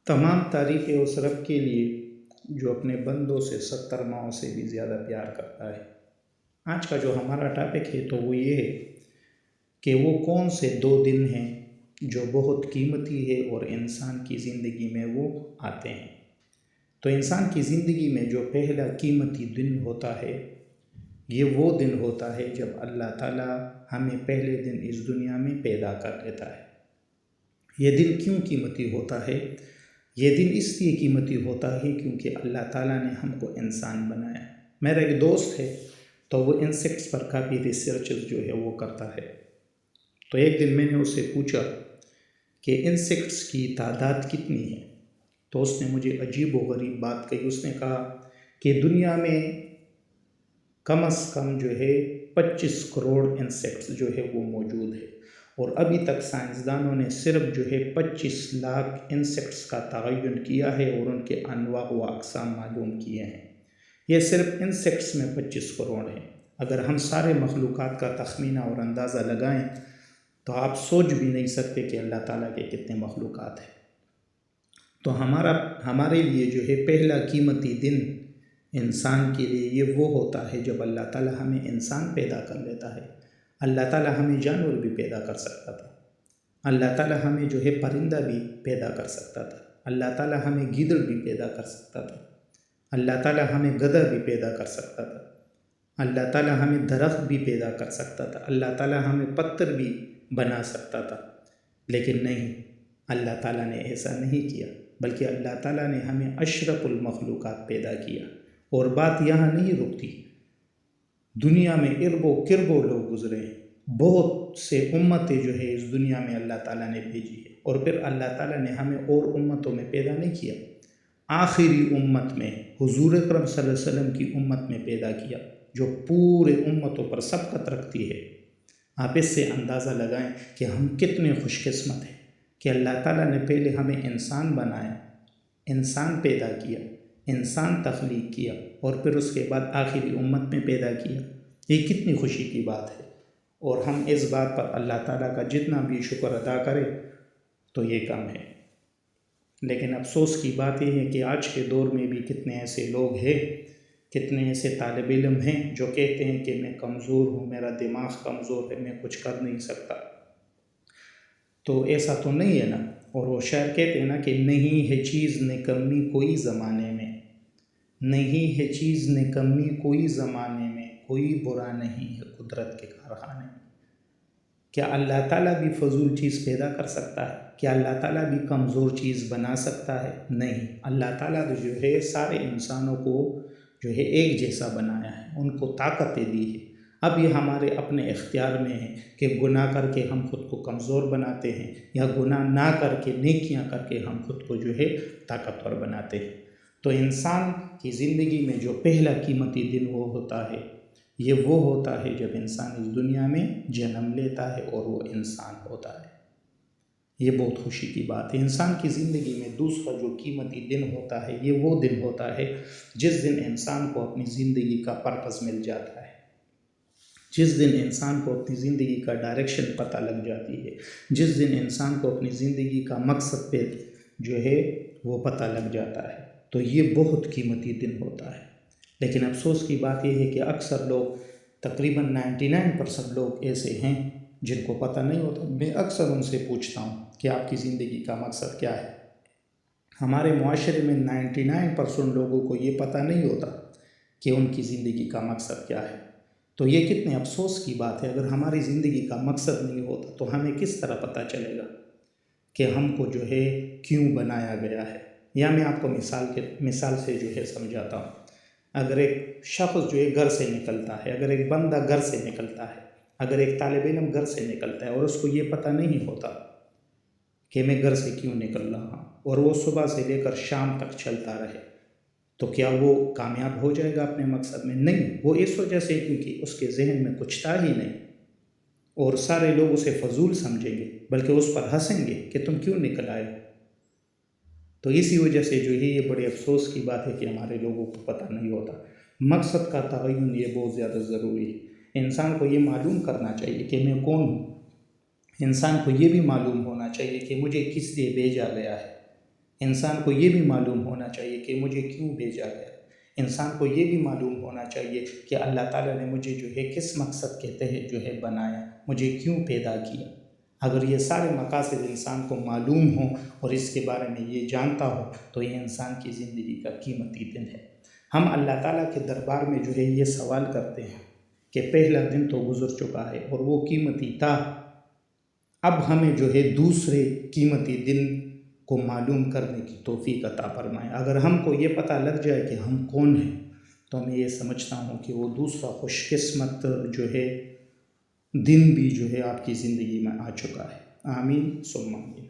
तमाम तारीफ़ें उस रब के लिए जो अपने बंदों से 70 माहों से भी ज़्यादा प्यार करता है। आज का जो हमारा टॉपिक है तो वो ये है कि वो कौन से 2 दिन हैं जो बहुत कीमती है और इंसान की ज़िंदगी में वो आते हैं। तो इंसान की ज़िंदगी में जो पहला कीमती दिन होता है, ये वो दिन होता है जब अल्लाह ताला हमें पहले दिन इस दुनिया में पैदा कर देता है। ये दिन क्यों कीमती होता है? ये दिन इसलिए कीमती होता है क्योंकि अल्लाह ताला ने हमको इंसान बनाया। मेरा एक दोस्त है तो वो इंसेक्ट्स पर काफ़ी रिसर्च जो है वो करता है। तो एक दिन मैंने उससे पूछा कि इंसेक्ट्स की तादाद कितनी है, तो उसने मुझे अजीब व गरीब बात कही। उसने कहा कि दुनिया में कम से कम जो है 25 करोड़ इंसेक्ट्स जो है वो मौजूद है और अभी तक साइंसदानों ने सिर्फ जो है 25 लाख इंसेक्ट्स का तयन किया है और उनके अनवा व अक़साम मालूम किए हैं। ये सिर्फ इंसेक्ट्स में 25 करोड़ हैं। अगर हम सारे मखलूक़ात का तखमीना और अंदाज़ा लगाएं तो आप सोच भी नहीं सकते कि अल्लाह ताला के कितने मखलूक़ात हैं। तो हमारे लिए जो है पहला कीमती दिन इंसान के लिए ये वो होता है जब अल्लाह ताला हमें इंसान पैदा कर लेता है। अल्लाह ताला हमें जानवर भी पैदा कर सकता था, अल्लाह ताला हमें जो है परिंदा भी पैदा कर सकता था, अल्लाह ताला हमें गीदड़ भी पैदा कर सकता था, अल्लाह ताला हमें गधा भी पैदा कर सकता था, अल्लाह ताला हमें दरख्त भी पैदा कर सकता था, अल्लाह ताला हमें पत्थर भी बना सकता था। लेकिन नहीं, अल्लाह ताला ने ऐसा नहीं किया, बल्कि अल्लाह ताला ने हमें अशरफुल मखलूक़ात पैदा किया। और बात यहाँ नहीं रुकती, दुनिया में इरबो किरबो लोग गुजरे हैं, बहुत से उम्मतें जो है इस दुनिया में अल्लाह ताला ने भेजी है और फिर अल्लाह ताला ने हमें और उम्मतों में पैदा नहीं किया, आखिरी उम्मत में हुजूर अकरम सल्लल्लाहु अलैहि वसल्लम की उम्मत में पैदा किया जो पूरे उम्मतों पर सबकत रखती है। आप इससे अंदाज़ा लगाएं कि हम कितने खुशकिस्मत हैं कि अल्लाह ताला ने पहले हमें इंसान बनाया, इंसान पैदा किया, इंसान तख्लीक किया और फिर उसके बाद आखिरी उम्मत में पैदा किया। ये कितनी खुशी की बात है और हम इस बात पर अल्लाह ताला का जितना भी शुक्र अदा करें तो ये कम है। लेकिन अफसोस की बात यह है कि आज के दौर में भी कितने ऐसे लोग हैं, कितने ऐसे तालिब इल्म हैं जो कहते हैं कि मैं कमज़ोर हूँ, मेरा दिमाग कमज़ोर है, मैं कुछ कर नहीं सकता। तो ऐसा तो नहीं है ना। और वो शायर कहते हैं ना कि नहीं है चीज़ निकम्मी कोई ज़माने में, नहीं है चीज़ निकम्मी कोई ज़माने में, कोई बुरा नहीं है कुदरत के कारखाने में। क्या अल्लाह ताला भी फजूल चीज़ पैदा कर सकता है? क्या अल्लाह ताला भी कमज़ोर चीज़ बना सकता है? नहीं, अल्लाह ताला तो जो है सारे इंसानों को जो है एक जैसा बनाया है, उनको ताकतें दी है। अब ये हमारे अपने इख्तियार में है कि गुनाह करके हम खुद को कमज़ोर बनाते हैं या गुनाह ना करके नेकियां करके हम खुद को जो है ताकतवर बनाते हैं। तो इंसान की ज़िंदगी में जो पहला कीमती दिन वो होता है, ये वो होता है जब इंसान इस दुनिया में जन्म लेता है और वो इंसान होता है। ये बहुत खुशी की बात है। इंसान की ज़िंदगी में दूसरा जो कीमती दिन होता है, ये वो दिन होता है जिस दिन इंसान को अपनी ज़िंदगी का पर्पस मिल जाता है, जिस दिन इंसान को अपनी ज़िंदगी का डायरेक्शन पता लग जाती है, जिस दिन इंसान को अपनी ज़िंदगी का मकसद पे जो है वो पता लग जाता है। तो ये बहुत कीमती दिन होता है। लेकिन अफसोस की बात यह है कि अक्सर लोग, तकरीबन 99% लोग ऐसे हैं जिनको पता नहीं होता। मैं अक्सर उनसे पूछता हूँ कि आपकी ज़िंदगी का मकसद क्या है। हमारे मुआशरे में 99% लोगों को ये पता नहीं होता कि उनकी ज़िंदगी का मकसद क्या है। तो ये कितने अफसोस की बात है। अगर हमारी ज़िंदगी का मकसद नहीं होता तो हमें किस तरह पता चलेगा कि हमको जो है क्यों बनाया गया है। या मैं आपको मिसाल से जो है समझाता हूँ। अगर एक शख्स जो है घर से निकलता है, अगर एक बंदा घर से निकलता है, अगर एक तालिब इल्म घर से निकलता है और उसको ये पता नहीं होता कि मैं घर से क्यों निकल रहा हूँ और वो सुबह से लेकर शाम तक चलता रहे, तो क्या वो कामयाब हो जाएगा अपने मकसद में? नहीं। वो इस वजह से क्योंकि उसके जहन में कुछ था ही नहीं और सारे लोग उसे फजूल समझेंगे, बल्कि उस पर हंसेंगे कि तुम क्यों निकल आए हो। तो इसी वजह से जो है ये बड़े अफसोस की बात है कि हमारे लोगों को पता नहीं होता। मकसद का तयन ये बहुत ज़्यादा ज़रूरी है। इंसान को ये मालूम करना चाहिए कि मैं कौन हूँ। इंसान को ये भी मालूम होना चाहिए कि मुझे किस लिए भेजा गया है। इंसान को ये भी मालूम होना चाहिए कि मुझे क्यों भेजा गया। इंसान को ये भी मालूम होना चाहिए कि अल्लाह ताला ने मुझे जो है किस मकसद के तहत जो है बनाया, मुझे क्यों पैदा किया। अगर ये सारे मकासद इंसान को मालूम हो और इसके बारे में ये जानता हो तो ये इंसान की ज़िंदगी का कीमती दिन है। हम अल्लाह ताला के दरबार में जो है ये सवाल करते हैं कि पहला दिन तो गुज़र चुका है और वो कीमती था, अब हमें जो है दूसरे कीमती दिन को मालूम करने की तौफीक अता फरमाए। अगर हमको ये पता लग जाए कि हम कौन हैं तो मैं ये समझता हूँ कि वो दूसरा खुशकिस्मत जो है दिन भी जो है आपकी ज़िंदगी में आ चुका है। आमीन सुम्मा आमीन।